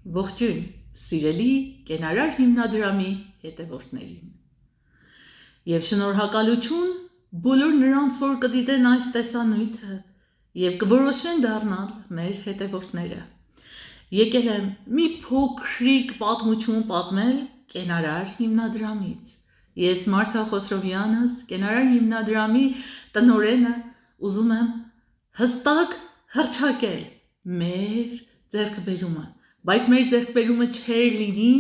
Ողջույն, սիրելի կենարար հիմնադրամի հետևորդներին։ Եվ շնորհակալություն բոլոր նրանց, որ կդիտեն այս տեսանյութը և կորոշեն դառնալ մեր հետևորդները։ Եկել եմ մի փոքրիկ պատմություն պատմել կենարար հիմնադրամից։ Ես Մարթա Խոսրովյանս, կենարար հիմնադրամի տնօրենը, ուզում եմ հստակ հռչակել մեր ձեռքբերումը, բայց մեր ձեռքբերումը չէր լինի,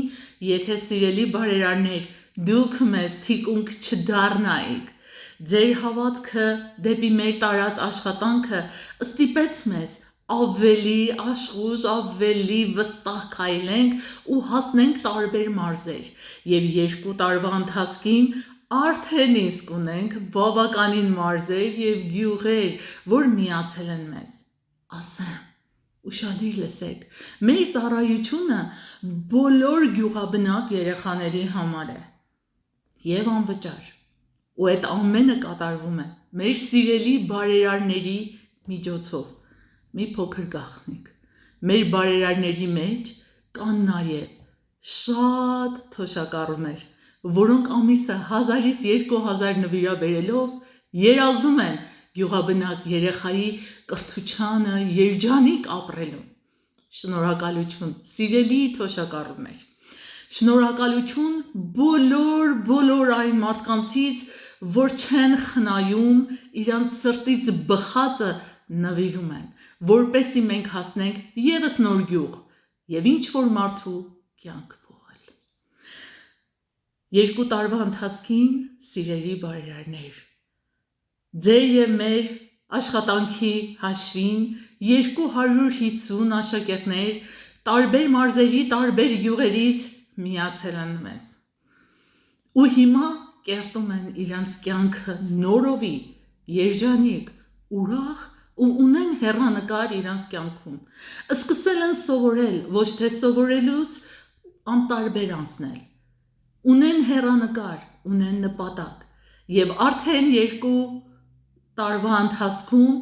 եթե սիրելի բարերարներ, դուք մեզ թիկունք չդառնայիք։ Ձեր հավատքը դեպի մեր տարած աշխատանքը ստիպեց մեզ ավելի աշխուժ, ավելի վստահ քայլենք ու հասնենք տարբեր մարզեր, և 2 տարվա ընթացքին արդեն իսկ ունենք բավականին մարզեր և գյուղեր, որ միացել են մեզ։ Ասեմ, ուշադիր լսեք, մեր ծառայությունը բոլոր գյուղաբնակ երեխաների համար է և անվճար, ու այդ ամենը կատարվում է մեր սիրելի բարերարների միջոցով։ Մի փոքր գաղտնիք, մեր բարերարների մեջ կան նաև շատ թոշակառուներ, որոնք ամիսը 1000-ից 2000 նվիրաբերելով երազում են գյուղաբնակ երեխայի կրթությանը, երջանիկ ապրելուն։ Շնորհակալություն, սիրելի թոշակառուներ, շնորհակալություն բոլոր այն մարդկանցից, որ չեն խնայում, իրանց սրտից բխածը նվիրում են, որպեսզի մենք հասնենք ևս նոր գյուղ և ինչ-որ մարդու կյանք փոխել։ 2 տարվա ընթացքին, սիրելի բարերարներ, ձեր և մեր աշխատանքի հաշվին 250 աշակերտներ տարբեր մարզերի, տարբեր գյուղերից միացել են մեզ։ Ու հիմա կերտում են իրանց կյանքը նորովի, երջանիկ, ուրախ ու ունեն հեռանկար իրանց կյանքում։ Սկսել են սովորել, ոչ թե սովորելուց անտարբեր անցնել։ Ունեն հեռանկար, ունեն նպատակ, և արդեն 2 տարվա ընթացքում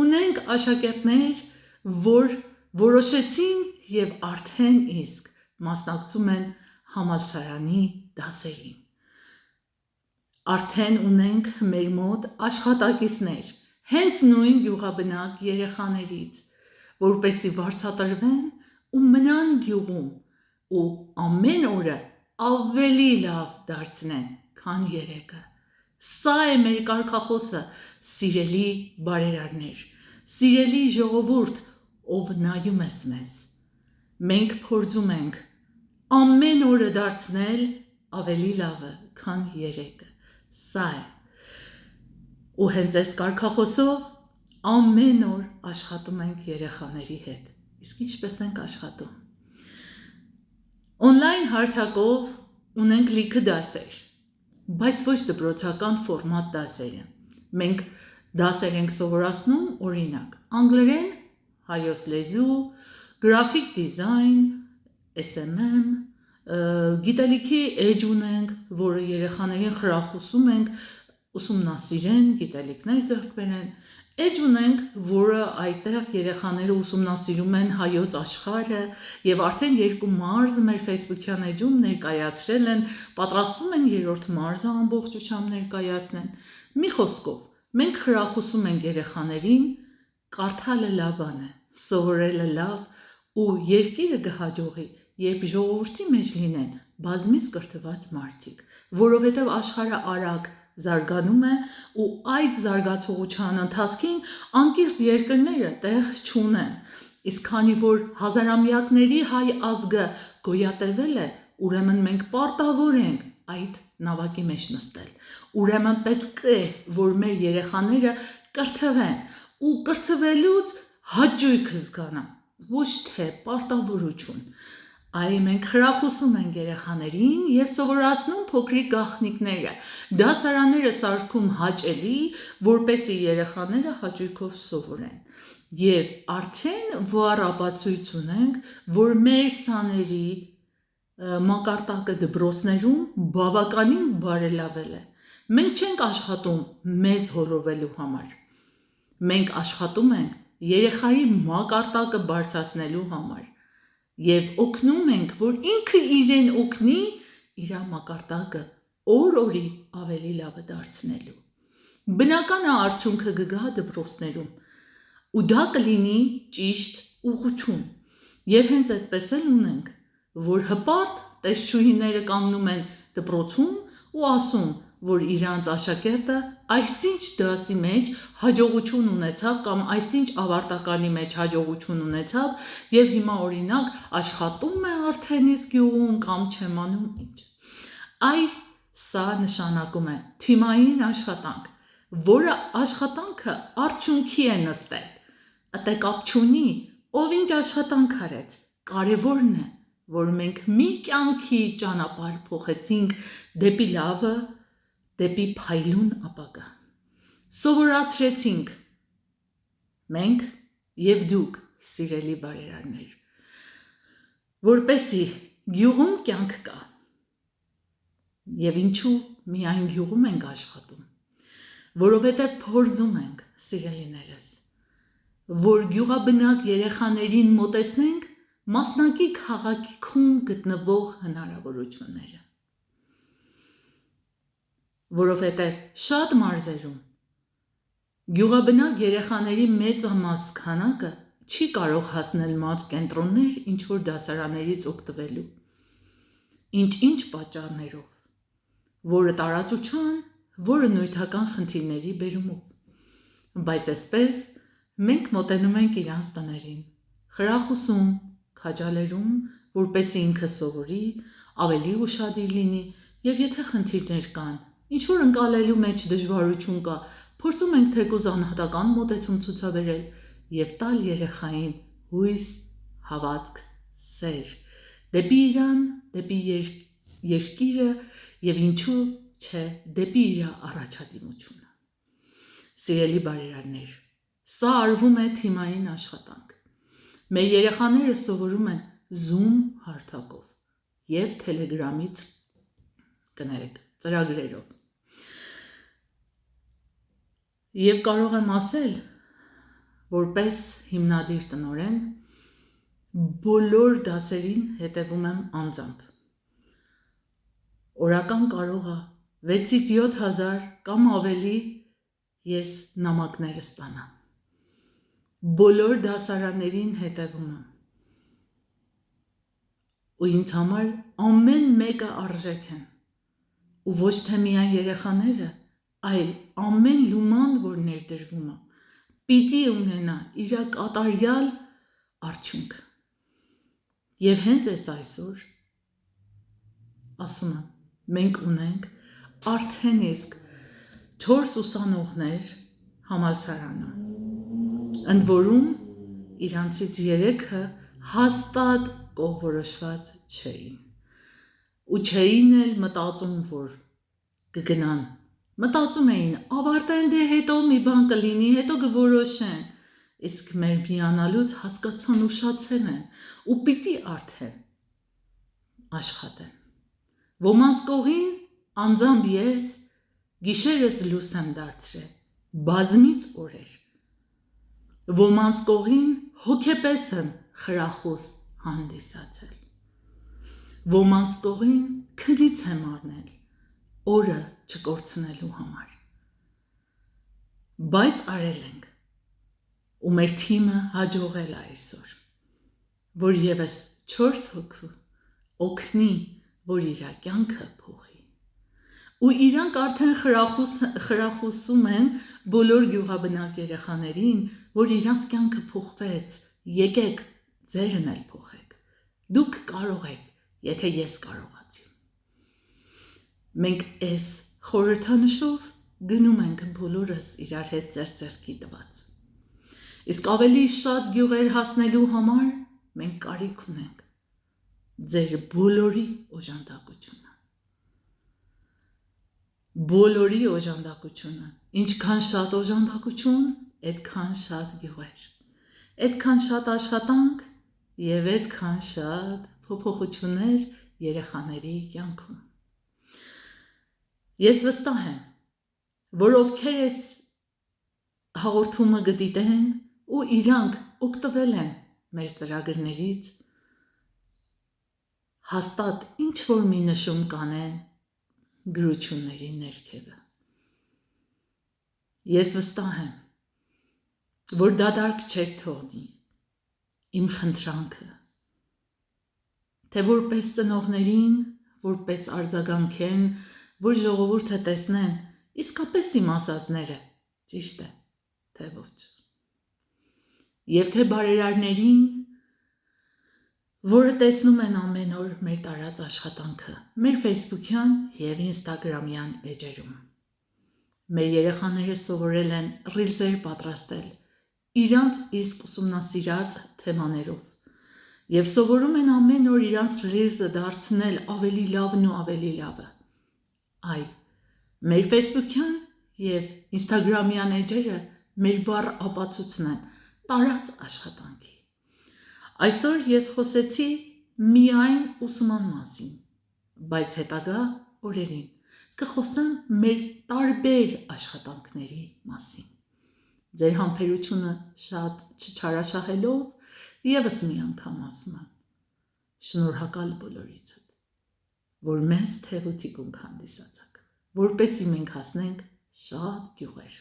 ունենք աշակերտներ, որ որոշեցին և արդեն իսկ մասնակցում են համալսարանի դասերին։ Արդեն ունենք մեր մոտ աշխատակիցներ, հենց նույն գյուղաբնակ երեխաներից, որպեսզի վարձատրվեն ու մնան գյուղում ու ամեն օրը ավելի լավ դարձնեն, քան երեքը։ Սա է մեր կարգախոսը, սիրելի բարերարներ, սիրելի ժողովուրդ, ով նայում ես մեզ։ Մենք փորձում ենք ամեն օրը դարձնել ավելի լավը, քան երեքը։ Սա է։ Ու հենց այս կարգախոսով ամեն օր աշխատում ենք երեխաների հետ։ Իսկ ինչպես ենք աշխատում։ Օնլայն հարթակով ունենք լիքը դասեր, բայց ոչ դպրոցական ֆորմատ դասերը։ Մենք դասեր ենք սովորացնում, օրինակ, անգլերեն, հայոց լեզու, գրաֆիկ դիզայն, SMM, գիտելիքի էջ ունենք, որը երեխաներին խրախուսում ենք ուսումնասիրեն, գիտելիքներ ձեռք բերեն, էջ ունենք, որը այդտեղ երեխաները ուսումնասիրում են հայոց աշխարհը և արդեն 2 մարզ մեր Facebook-յան էջում ներկայացրել են, պատրաստվում են 3-րդ մարզը ամբողջությամբ ներկայացնեն։ Մի խոսքով, մենք խրախուսում ենք երեխաներին, կարդալը լավ բան է, սովորելը լավ ու երկիրը կհաջողի, երբ ժողովրդի մեջ լինեն բազմից կրթված մարդիկ, որովհետև աշխարհը արագ զարգանում է ու այդ զարգացողության ընթացքին անկիրթ երկրները տեղ չունեն, իսկ քանի որ հազարամյակների հայ ազգը գոյատևել է, ուրեմն մենք պարտավոր ենք այդ նավակի մեջ նստել, ուրեմն պետք է, որ մեր երեխաները կրթվեն ու կրթվելուց հաճույք զգանան, ոչ թե պարտավորություն։ Այ մենք խրախուսում ենք երեխաներին և սովորացնում փոքրիկ գաղտնիքները, դասարանները սարքում հաճելի, որպեսզի երեխաները հաճույքով սովորեն։ Եվ արդեն վառ ապացույց ունենք, որ մեր սաների մակարդակը դպրոցներում բավականին բարելավել է։ Մենք չենք աշխատում մեզ հորովելու համար։ Մենք աշխատում ենք երեխայի մակարդակը բարձրացնելու համար։ եւ օգնում ենք, որ ինքը իրեն օգնի իր մակարդակը օր-օրի ավելի լավը դարձնելու։ Բնական է արդյունքը կգա դպրոցներում, ու դա կլինի ճիշտ ուղղություն։ Եվ հենց այդպես էլ ունենք, որ հպարտ տեսչուհիները կանգնում են դպրոցում ու ասում, որ իրանց աշակերտը այսինչ դասի մեջ հաջողություն ունեցավ կամ այսինչ ավարտականի մեջ հաջողություն ունեցավ եւ հիմա օրինակ աշխատում է արդեն իսկ գյուղում կամ չեմ անում ինչ։ Սա նշանակում է թիմային աշխատանք, որը աշխատանքը արդյունքի է նստել։ Ըտե կապ չունի, ով ինչ աշխատանք արեց, կարևորն է, որ մենք մի կյանքի ճանապարհ փոխեցինք դեպի լավը, դեպի փայլուն ապագա։ Սովորացրեցինք մենք եւ դուք, սիրելի բարերարներ, որպեսի գյուղում կյանք կա։ Եվ ինչու միայն գյուղում ենք աշխատում, որովհետև փորձում ենք, սիրելիներս, որ գյուղաբնակ երեխաներին մոտեցնենք մասնակի քաղաքում գտնվող հնարավորությունները։ Որովհետև շատ մարզերում գյուղաբնակ երեխաների մեծամաս քանակը չի կարող հասնել մարզ կենտրոններ ինչ-որ դասարաններից օգտվելու։ Ինչ-ինչ պատճառներով, որը տարածության, որը նյութական խնդիրների բերումով։ Բայց այսպես մենք մոտենում ենք իրանց տներին, խրախուսում, քաջալերում, որպեսզի ինքը սովորի, ավելի ուշադիր լինի, եւ եթե խնդիրներ կան, ինչ-որ ընկալելու մեջ դժվարություն կա, փորձում ենք թեկուզ անհատական մոտեցում ցուցաբերել եւ տալ երեխային հույս, հավատք, սեր, դեպի իրան, դեպի երկիրը եւ ինչու չէ, դեպի իր առաջադիմությունը։ Սիրելի բարերարներ, սա արվում է թիմային աշխատանք։ Մեր երեխաները սովորում են Zoom հարթակով եւ Telegram-ից ծրագրերով։ Եվ կարող եմ ասել, որպես հիմնադիր տնօրեն, բոլոր դասերին հետևում եմ անձամբ։ Օրական կարող է 6-ից 7 հազար կամ ավելի ես նամակներ ստանամ։ Բոլոր դասարաններին հետևում եմ։ Ու ինձ համար ամեն մեկը արժեք են։ Ու ոչ թե միայն երեխաները, այլ ամեն լուման, որ ներդրվում է, պիտի ունենա իր կատարյալ արդյունքը։ Եվ հենց այսօր ասում եմ, մենք ունենք արդեն իսկ 4 ուսանողներ համալսարանում, ընդ որում իրանցից 3-ը հաստատ կողմնորոշված չէին։ Ու չէին էլ մտածում, որ կգնան։ Մտածում էին, ավարտեն, դե հետո մի բան կլինի, հետո կորոշեն։ Իսկ մեր միանալուց հասկացան ուշացել են ու պիտի արդեն աշխատեն։ Ոմանց կողին անձամբ ես գիշերս լույս եմ դարձրել, բազմից օրեր։ Ոմանց կողին հոգեպես եմ խրախուս հանդիսացել։ Ոմանց կողին քնից եմ առնել, օրը չկորցնելու համար։ Բայց արել ենք, ու մեր թիմը հաջողել է այսօր, որ եւս 4 հոգու օգնի, որ իր կյանքը փոխի։ Ու իրանք արդեն խրախուսում են բոլոր գյուղաբնակ երեխաներին, որ իրանց կյանքը փոխվեց, եկեք ձերն էլ փոխեք։ Դուք կարող եք, եթե ես կարողացի։ Մենք այս խորհրդանշով գնում ենք բոլորս իրար հետ ձեռքի տված։ Իսկ ավելի շատ գյուղեր հասնելու համար մենք կարիք ունենք ձեր բոլորի օժանդակությունը։ Բոլորի օժանդակությունը, ինչքան շատ օժանդակություն, այդքան շատ գյուղեր, այդքան շատ աշխատանք եւ այդքան շատ փոփոխություններ երեխաների կյանքում։ Ես վստահ եմ, որ ովքեր այս հաղորդումը կդիտեն ու իրանք օգտվել են մեր ծրագրերից, հաստատ ինչ որ մի նշում կանեն գրությունների ներքևը։ Ես վստահ եմ, որ դադարք չեք թողնի իմ խնդրանքը, թե որպես ծնողներին, որպես արձագանքեն, որ ժողովուրդը տեսնեն, իսկապես իմ ասածները ճիշտ է, թե ոչ։ Եվ թե բարերարներին, որը տեսնում են ամեն օր մեր տարած աշխատանքը, մեր Facebook-յան և Instagram-յան էջերում։ Մեր երեխաները սովորել են ռիլզեր պատրաստել իրանց իսկ ուսումնասիրած թեմաներով և սովորում են ամեն օր իրանց ռիլզը դարձնել ավելի լավն ու ավելի լավը։ Այ, մեր Facebook-յան և Instagram-յան էջերը մեր վառ ապացույցն են տարած աշխատանքի։ Այսօր ես խոսեցի միայն ուսման մասին, բայց հետագա օրերին կխոսեմ մեր տարբեր աշխատանքների մասին։ Ձեր համբերությունը շատ չչարաշահելով ևս մի անգամ ասում եմ. շնորհակալ բոլորիցդ, որ մեզ թևուտիկունք հանդիսացաք, որպեսզի մենք հասնենք շատ գյուղեր։